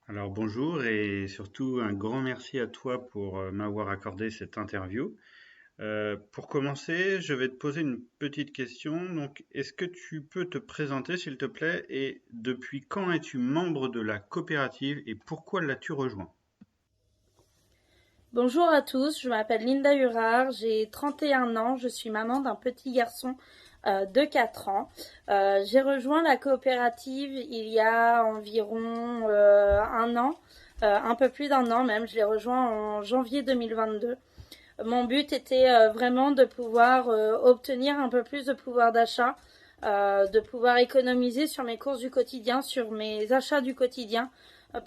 Alors bonjour et surtout un grand merci à toi pour m'avoir accordé cette interview. Pour commencer, je vais te poser une petite question. Donc, est-ce que tu peux te présenter, s'il te plaît, et depuis quand es-tu membre de la coopérative et pourquoi l'as-tu rejoint? Bonjour à tous, je m'appelle Linda Hurard, j'ai 31 ans, je suis maman d'un petit garçon de 4 ans. J'ai rejoint la coopérative il y a environ un an, un peu plus d'un an même, je l'ai rejoint en janvier 2022. Mon but était vraiment de pouvoir obtenir un peu plus de pouvoir d'achat, de pouvoir économiser sur mes courses du quotidien, sur mes achats du quotidien,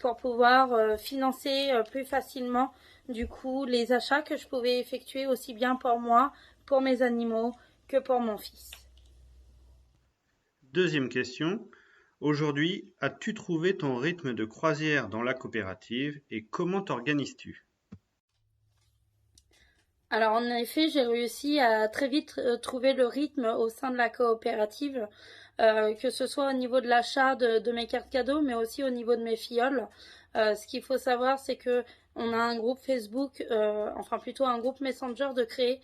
pour pouvoir financer plus facilement du coup les achats que je pouvais effectuer aussi bien pour moi, pour mes animaux, que pour mon fils. Deuxième question. Aujourd'hui, as-tu trouvé ton rythme de croisière dans la coopérative et comment t'organises-tu? Alors en effet, j'ai réussi à très vite trouver le rythme au sein de la coopérative, que ce soit au niveau de l'achat de mes cartes cadeaux, mais aussi au niveau de mes fioles. Ce qu'il faut savoir, c'est que on a un groupe Facebook, enfin plutôt un groupe Messenger de créer,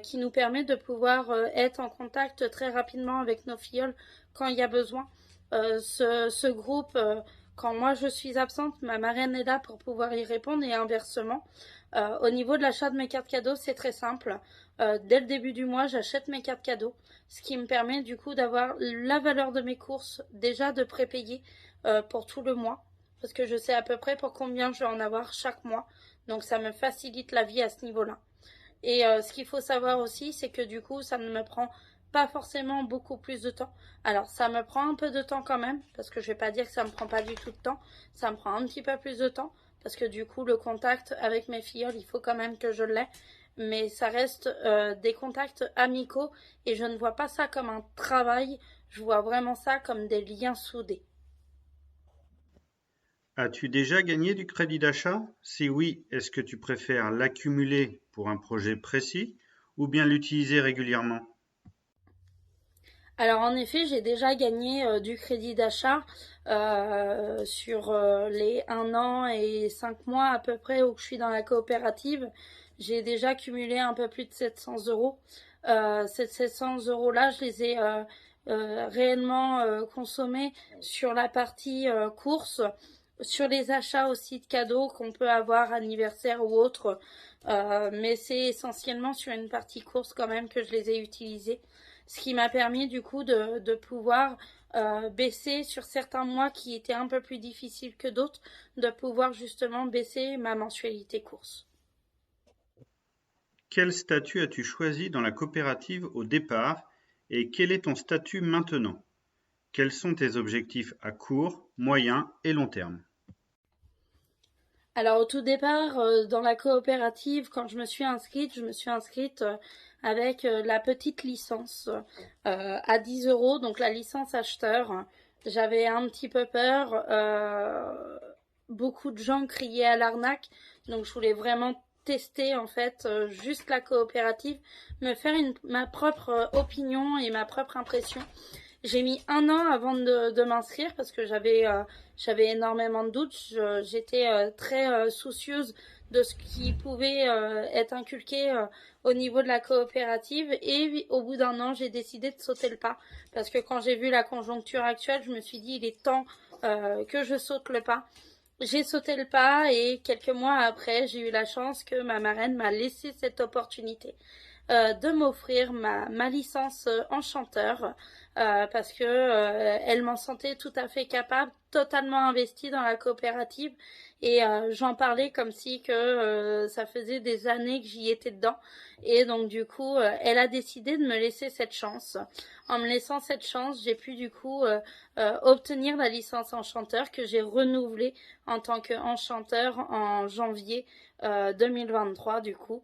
qui nous permet de pouvoir être en contact très rapidement avec nos fioles quand il y a besoin. Ce groupe, quand moi je suis absente, ma marraine est là pour pouvoir y répondre et inversement. Au niveau de l'achat de mes cartes cadeaux, c'est très simple. Dès le début du mois, j'achète mes cartes cadeaux, ce qui me permet du coup d'avoir la valeur de mes courses déjà de prépayer pour tout le mois, parce que je sais à peu près pour combien je vais en avoir chaque mois. Donc ça me facilite la vie à ce niveau-là. Et ce qu'il faut savoir aussi, c'est que du coup, ça ne me prend pas forcément beaucoup plus de temps. Alors, ça me prend un peu de temps quand même, parce que je vais pas dire que ça me prend pas du tout de temps. Ça me prend un petit peu plus de temps, parce que du coup, le contact avec mes filles, il faut quand même que je l'ai. Mais ça reste des contacts amicaux et je ne vois pas ça comme un travail. Je vois vraiment ça comme des liens soudés. As-tu déjà gagné du crédit d'achat? Si oui, est-ce que tu préfères l'accumuler pour un projet précis ou bien l'utiliser régulièrement? Alors en effet, j'ai déjà gagné du crédit d'achat sur les 1 an et 5 mois à peu près où je suis dans la coopérative. J'ai déjà cumulé un peu plus de 700 euros. Ces 700 euros-là, je les ai réellement consommés sur la partie course, sur les achats aussi de cadeaux qu'on peut avoir anniversaire ou autre. Mais c'est essentiellement sur une partie course quand même que je les ai utilisés, ce qui m'a permis du coup de pouvoir baisser sur certains mois qui étaient un peu plus difficiles que d'autres, de pouvoir justement baisser ma mensualité course. Quel statut as-tu choisi dans la coopérative au départ et quel est ton statut maintenant? Quels sont tes objectifs à court, moyen et long terme? Alors au tout départ, dans la coopérative, quand je me suis inscrite avec la petite licence à 10 euros, donc la licence acheteur. J'avais un petit peu peur. Beaucoup de gens criaient à l'arnaque, donc je voulais vraiment tester en fait juste la coopérative, me faire ma propre opinion et ma propre impression. J'ai mis un an avant de m'inscrire parce que j'avais énormément de doutes. J'étais très soucieuse de ce qui pouvait être inculqué au niveau de la coopérative. Et au bout d'un an, j'ai décidé de sauter le pas parce que quand j'ai vu la conjoncture actuelle, je me suis dit il est temps que je saute le pas. J'ai sauté le pas et quelques mois après, j'ai eu la chance que ma marraine m'a laissé cette opportunité de m'offrir ma licence en chanteur parce que elle m'en sentait tout à fait capable, totalement investie dans la coopérative et j'en parlais comme si que ça faisait des années que j'y étais dedans et donc du coup elle a décidé de me laisser cette chance. En me laissant cette chance, j'ai pu du coup obtenir la licence en chanteur que j'ai renouvelée en tant qu'enchanteur en janvier 2023 du coup.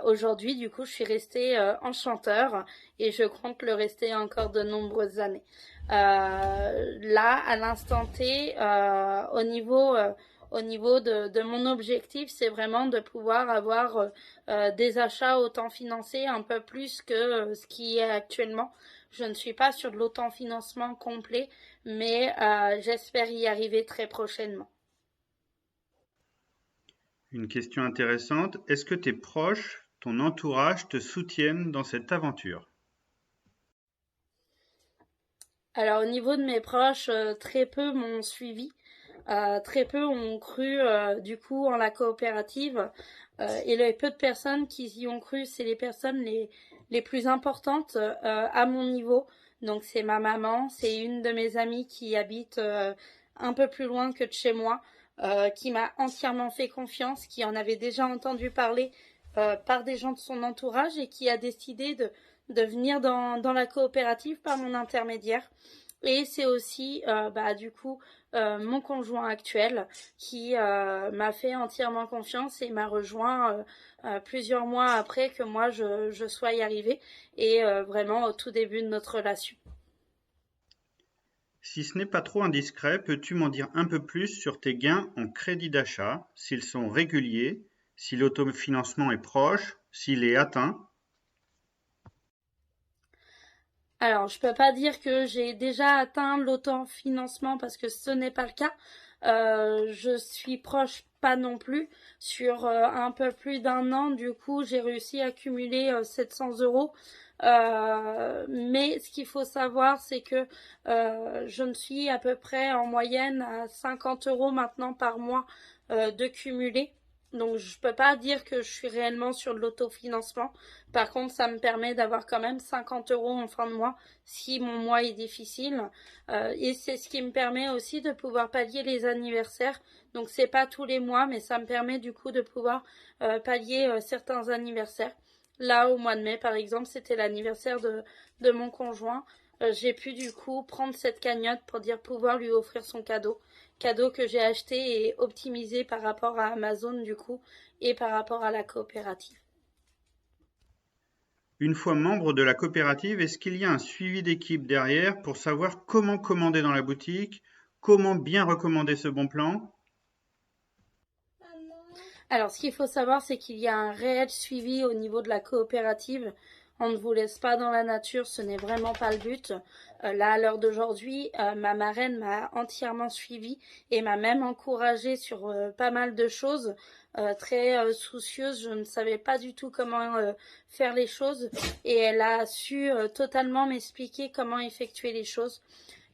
Aujourd'hui, du coup, je suis restée enchanteur et je compte le rester encore de nombreuses années. Là, à l'instant T, au niveau de mon objectif, c'est vraiment de pouvoir avoir des achats autofinancés un peu plus que ce qui est actuellement. Je ne suis pas sur de l'autofinancement complet, mais j'espère y arriver très prochainement. Une question intéressante. Est-ce que tes proches, ton entourage te soutiennent dans cette aventure? Alors au niveau de mes proches, très peu m'ont suivi. Très peu ont cru du coup en la coopérative et les peu de personnes qui y ont cru, c'est les personnes les plus importantes à mon niveau. Donc c'est ma maman, c'est une de mes amies qui habite un peu plus loin que de chez moi, qui m'a entièrement fait confiance, qui en avait déjà entendu parler par des gens de son entourage et qui a décidé de venir dans la coopérative par mon intermédiaire. Et c'est aussi du coup mon conjoint actuel qui m'a fait entièrement confiance et m'a rejoint plusieurs mois après que moi je sois y arrivée et vraiment au tout début de notre relation. Si ce n'est pas trop indiscret, peux-tu m'en dire un peu plus sur tes gains en crédit d'achat, s'ils sont réguliers, si l'autofinancement est proche, s'il est atteint? Alors, je peux pas dire que j'ai déjà atteint l'autofinancement parce que ce n'est pas le cas. Je suis proche, pas non plus. Sur un peu plus d'un an, du coup, j'ai réussi à cumuler 700 euros. Mais ce qu'il faut savoir, c'est que je me suis à peu près en moyenne à 50 euros maintenant par mois de cumulé. Donc je peux pas dire que je suis réellement sur de l'autofinancement. Par contre, ça me permet d'avoir quand même 50 euros en fin de mois si mon mois est difficile. Et c'est ce qui me permet aussi de pouvoir pallier les anniversaires. Donc c'est pas tous les mois, mais ça me permet du coup de pouvoir pallier certains anniversaires. Là, au mois de mai, par exemple, c'était l'anniversaire de mon conjoint. J'ai pu du coup prendre cette cagnotte pour dire pouvoir lui offrir son cadeau. Cadeau que j'ai acheté et optimisé par rapport à Amazon du coup et par rapport à la coopérative. Une fois membre de la coopérative, est-ce qu'il y a un suivi d'équipe derrière pour savoir comment commander dans la boutique, comment bien recommander ce bon plan? Alors, ce qu'il faut savoir, c'est qu'il y a un réel suivi au niveau de la coopérative. On ne vous laisse pas dans la nature, ce n'est vraiment pas le but. Là, à l'heure d'aujourd'hui, ma marraine m'a entièrement suivi et m'a même encouragée sur pas mal de choses. Très soucieuse, je ne savais pas du tout comment faire les choses et elle a su totalement m'expliquer comment effectuer les choses,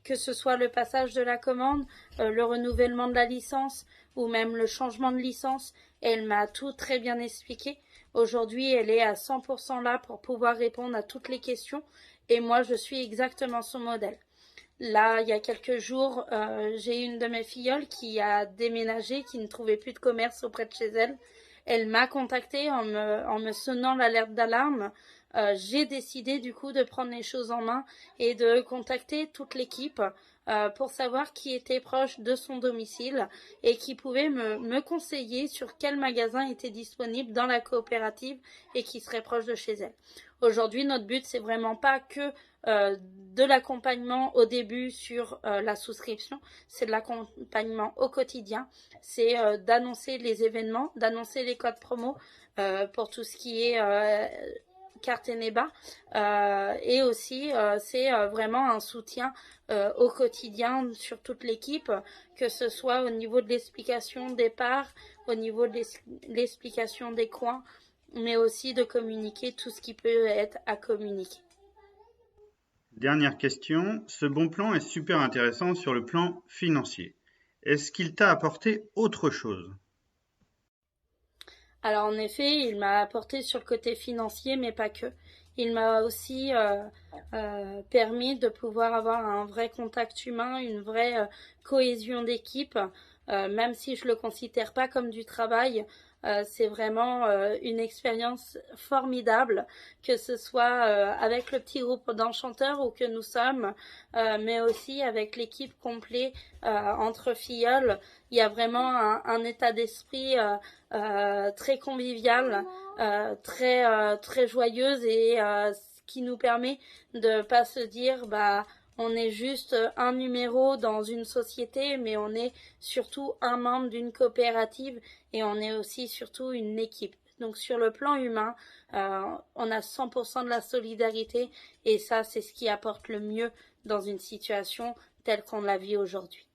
que ce soit le passage de la commande, le renouvellement de la licence ou même le changement de licence. Elle m'a tout très bien expliqué. Aujourd'hui, elle est à 100% là pour pouvoir répondre à toutes les questions et moi, je suis exactement son modèle. Là, il y a quelques jours, j'ai une de mes filleules qui a déménagé, qui ne trouvait plus de commerce auprès de chez elle. Elle m'a contactée en me sonnant l'alerte d'alarme. J'ai décidé du coup de prendre les choses en main et de contacter toute l'équipe pour savoir qui était proche de son domicile et qui pouvait me conseiller sur quel magasin était disponible dans la coopérative et qui serait proche de chez elle. Aujourd'hui, notre but, c'est vraiment pas que de l'accompagnement au début sur la souscription, c'est de l'accompagnement au quotidien, c'est d'annoncer les événements, d'annoncer les codes promo pour tout ce qui est carte Eneba et aussi c'est vraiment un soutien au quotidien sur toute l'équipe, que ce soit au niveau de l'explication des parts, au niveau de l'explication des coins, mais aussi de communiquer tout ce qui peut être à communiquer. Dernière question, ce bon plan est super intéressant sur le plan financier. Est-ce qu'il t'a apporté autre chose? Alors en effet, il m'a apporté sur le côté financier, mais pas que. Il m'a aussi permis de pouvoir avoir un vrai contact humain, une vraie cohésion d'équipe, même si je le considère pas comme du travail. C'est vraiment une expérience formidable, que ce soit avec le petit groupe d'enchanteurs où que nous sommes, mais aussi avec l'équipe complète entre filleuls. Il y a vraiment un état d'esprit très conviviale, très joyeuse et qui nous permet de pas se dire on est juste un numéro dans une société, mais on est surtout un membre d'une coopérative et on est aussi surtout une équipe. Donc sur le plan humain, on a 100% de la solidarité et ça c'est ce qui apporte le mieux dans une situation telle qu'on la vit aujourd'hui.